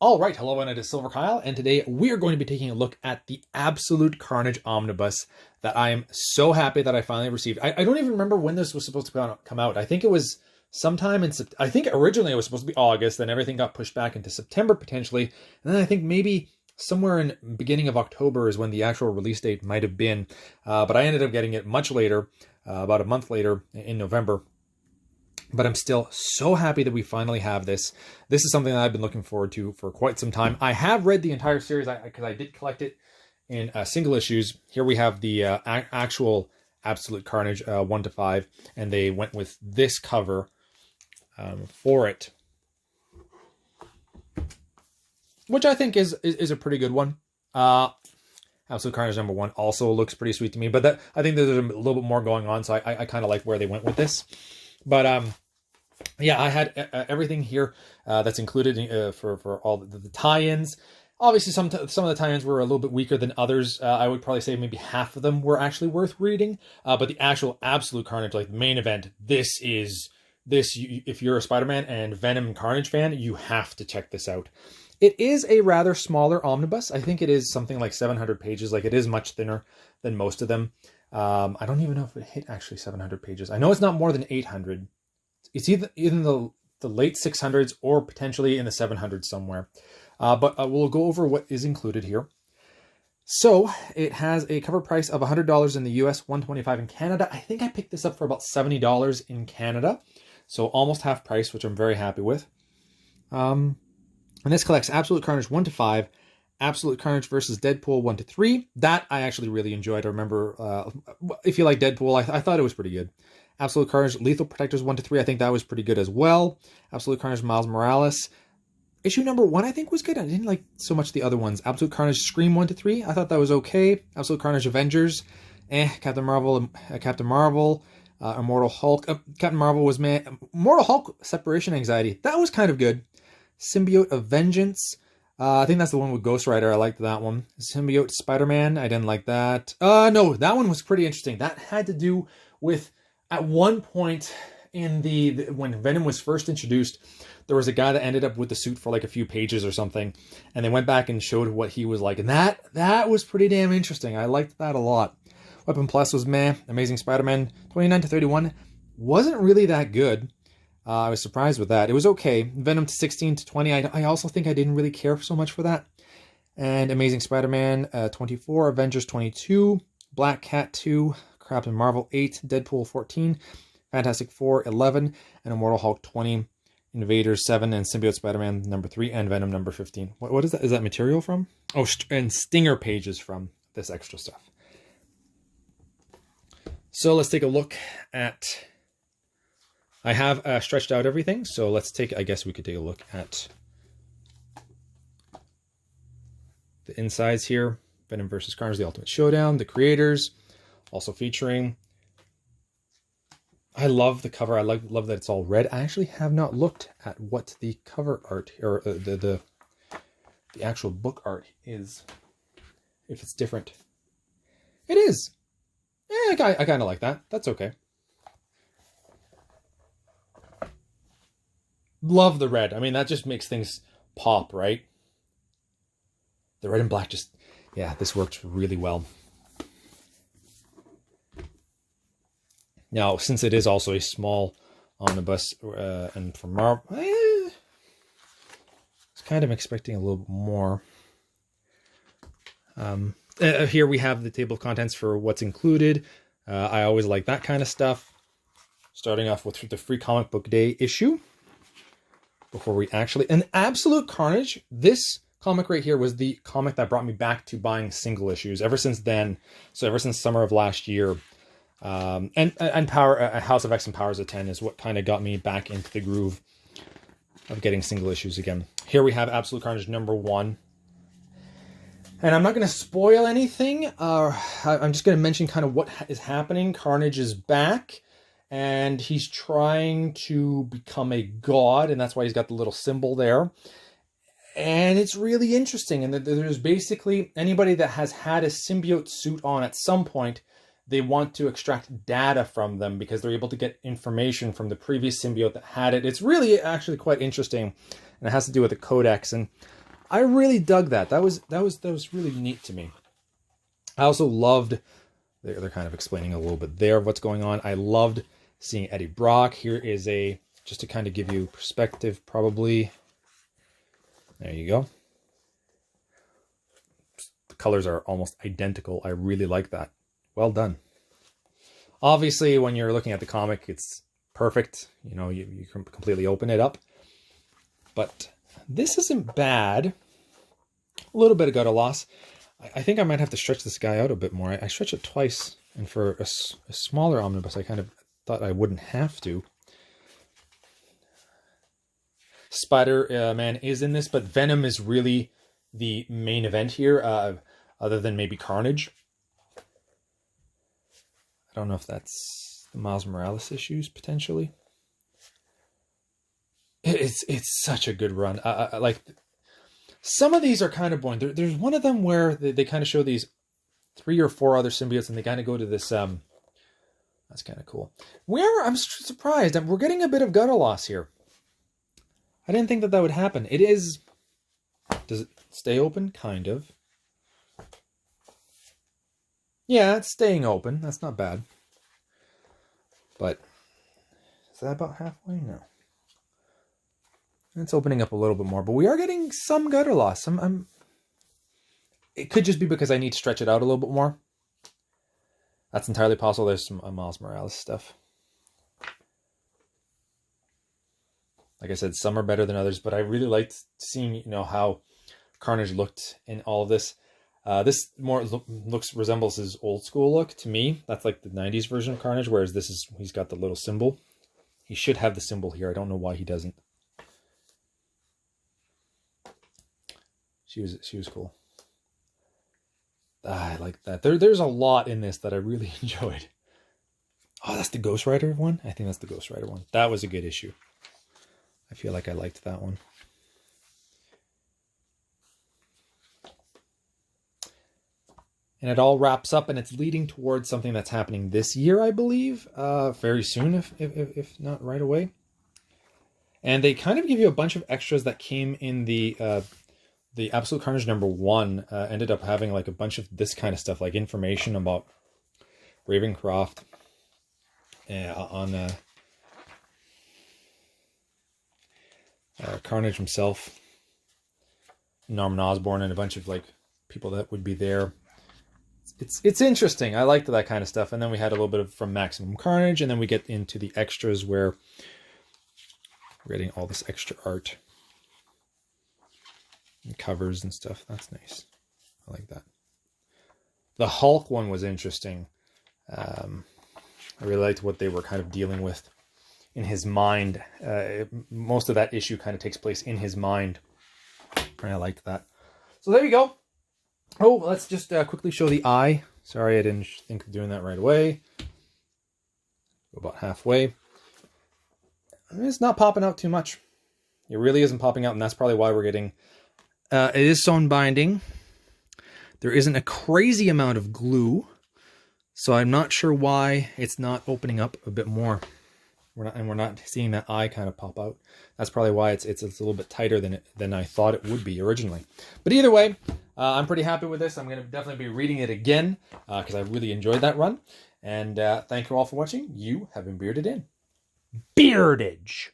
All right, hello, and it is Silverkyle, and today we are going to be taking a look at the Absolute Carnage Omnibus that I am so happy that I finally received. I don't even remember when this was supposed to come out. I think it was sometime in September. I think originally it was supposed to be August, then everything got pushed back into September potentially, and then I think maybe somewhere in beginning of October is when the actual release date might have been, but I ended up getting it much later, about a month later in November. But I'm still so happy that we finally have this. This is something that I've been looking forward to for quite some time. I have read the entire series because I did collect it in single issues. Here we have the actual Absolute Carnage 1 to 5, and they went with this cover for it, which I think is a pretty good one. Absolute Carnage number 1 also looks pretty sweet to me, but I think there's a little bit more going on, so I kind of like where they went with this. But yeah, I had everything here that's included for all the tie-ins. Obviously, some of the tie-ins were a little bit weaker than others. I would probably say maybe half of them were actually worth reading. But the actual Absolute Carnage, like the main event, if you're a Spider-Man and Venom and Carnage fan, you have to check this out. It is a rather smaller omnibus. I think it is something like 700 pages. Like, it is much thinner than most of them. I don't even know if it hit actually 700 pages. I know it's not more than 800. It's either in the late 600s or potentially in the 700s somewhere. But we'll go over what is included here. So it has a cover price of $100 in the US, $125 in Canada. I think I picked this up for about $70 in Canada. So almost half price, which I'm very happy with. And this collects Absolute Carnage 1 to 5, Absolute Carnage versus Deadpool 1 to 3. That I actually really enjoyed. I remember, if you like Deadpool, I thought it was pretty good. Absolute Carnage Lethal Protectors 1 to 3. I think that was pretty good as well. Absolute Carnage Miles Morales. Issue number 1 I think was good. I didn't like so much the other ones. Absolute Carnage Scream 1 to 3. I thought that was okay. Absolute Carnage Avengers. Captain Marvel. Immortal Hulk. Captain Marvel was Immortal Hulk Separation Anxiety. That was kind of good. Symbiote of Vengeance. I think that's the one with Ghost Rider. I liked that one. Symbiote Spider-Man. I didn't like that. No, that one was pretty interesting. That had to do with, at one point in when Venom was first introduced, there was a guy that ended up with the suit for like a few pages or something, and they went back and showed what he was like, and that was pretty damn interesting. I liked that a lot. Weapon Plus was meh. Amazing Spider-Man 29 to 31 wasn't really that good. I was surprised with that. It was okay. Venom 16 to 20. I also think I didn't really care so much for that. And Amazing Spider-Man 24, Avengers 22, Black Cat 2, Captain Marvel 8, Deadpool 14, Fantastic Four 11, and Immortal Hulk 20, Invaders 7, and Symbiote Spider-Man number 3, and Venom number 15. What is that? Is that material from? Oh, and stinger pages from this extra stuff. So let's take a look at... I have stretched out everything, so I guess we could take a look at the insides here. Venom vs. Carnage, The Ultimate Showdown, the creators, also featuring... I love the cover. I love that it's all red. I actually have not looked at what the cover art, or the actual book art is, if it's different. It is! I kind of like that. That's okay. Love the red. I mean, that just makes things pop, right? The red and black just... yeah, this works really well. Now, since it is also a small omnibus, and from Marvel... I was kind of expecting a little bit more. Here we have the table of contents for what's included. I always like that kind of stuff. Starting off with the Free Comic Book Day issue. Before we actually... And Absolute Carnage, this comic right here was the comic that brought me back to buying single issues. Ever since then, so ever since summer of last year, and House of X and Powers of 10 is what kind of got me back into the groove of getting single issues again. Here we have Absolute Carnage number 1. And I'm not going to spoil anything. I'm just going to mention kind of what is happening. Carnage is back. And he's trying to become a god, and that's why he's got the little symbol there. And it's really interesting. And there's basically anybody that has had a symbiote suit on at some point, they want to extract data from them because they're able to get information from the previous symbiote that had it. It's really actually quite interesting. And it has to do with the codex. And I really dug that. That was really neat to me. I also loved, they're kind of explaining a little bit there of what's going on. I loved seeing Eddie Brock. Here is just to kind of give you perspective, probably. There you go. The colors are almost identical. I really like that. Well done. Obviously, when you're looking at the comic, it's perfect. You know, you can completely open it up. But this isn't bad. A little bit of gutter loss. I think I might have to stretch this guy out a bit more. I stretched it twice, and for a smaller omnibus, I kind of thought I wouldn't have to. Spider-Man is in this, but Venom is really the main event here, other than maybe Carnage. I don't know if that's the Miles Morales issues, potentially. It's such a good run. Like, some of these are kind of boring. There's one of them where they kind of show these 3 or 4 other symbiotes, and they kind of go to this... that's kind of cool. I'm surprised. We're getting a bit of gutter loss here. I didn't think that would happen. It is... Does it stay open? Kind of. Yeah, it's staying open. That's not bad. But is that about halfway? No. It's opening up a little bit more, but we are getting some gutter loss. It could just be because I need to stretch it out a little bit more. That's entirely possible. There's some Miles Morales stuff. Like I said, some are better than others, but I really liked seeing, how Carnage looked in all of this. This more resembles his old school look to me. That's like the 90s version of Carnage, whereas he's got the little symbol. He should have the symbol here. I don't know why he doesn't. She was cool. I like that. There's a lot in this that I really enjoyed. Oh, that's the Ghost Rider one? I think that's the Ghost Rider one. That was a good issue. I feel like I liked that one. And it all wraps up, and it's leading towards something that's happening this year, I believe. Very soon, if not right away. And they kind of give you a bunch of extras that came in the Absolute Carnage #1. Ended up having like a bunch of this kind of stuff, like information about Ravencroft on Carnage himself, Norman Osborn, and a bunch of like people that would be there. It's interesting. I liked that kind of stuff. And then we had a little bit from Maximum Carnage, and then we get into the extras where we're getting all this extra art and covers and stuff. That's nice. I like that. The Hulk one was interesting. I really liked what they were kind of dealing with in his mind. Most of that issue kind of takes place in his mind. And I liked that. So there you go. Oh, let's just quickly show the eye. Sorry, I didn't think of doing that right away. Go about halfway. It's not popping out too much. It really isn't popping out, and that's probably why we're getting... it is sewn binding. There isn't a crazy amount of glue, so I'm not sure why it's not opening up a bit more. We're not seeing that eye kind of pop out. That's probably why it's a little bit tighter than I thought it would be originally. But either way, I'm pretty happy with this. I'm going to definitely be reading it again because I really enjoyed that run. And thank you all for watching. You have been bearded in. Beardage.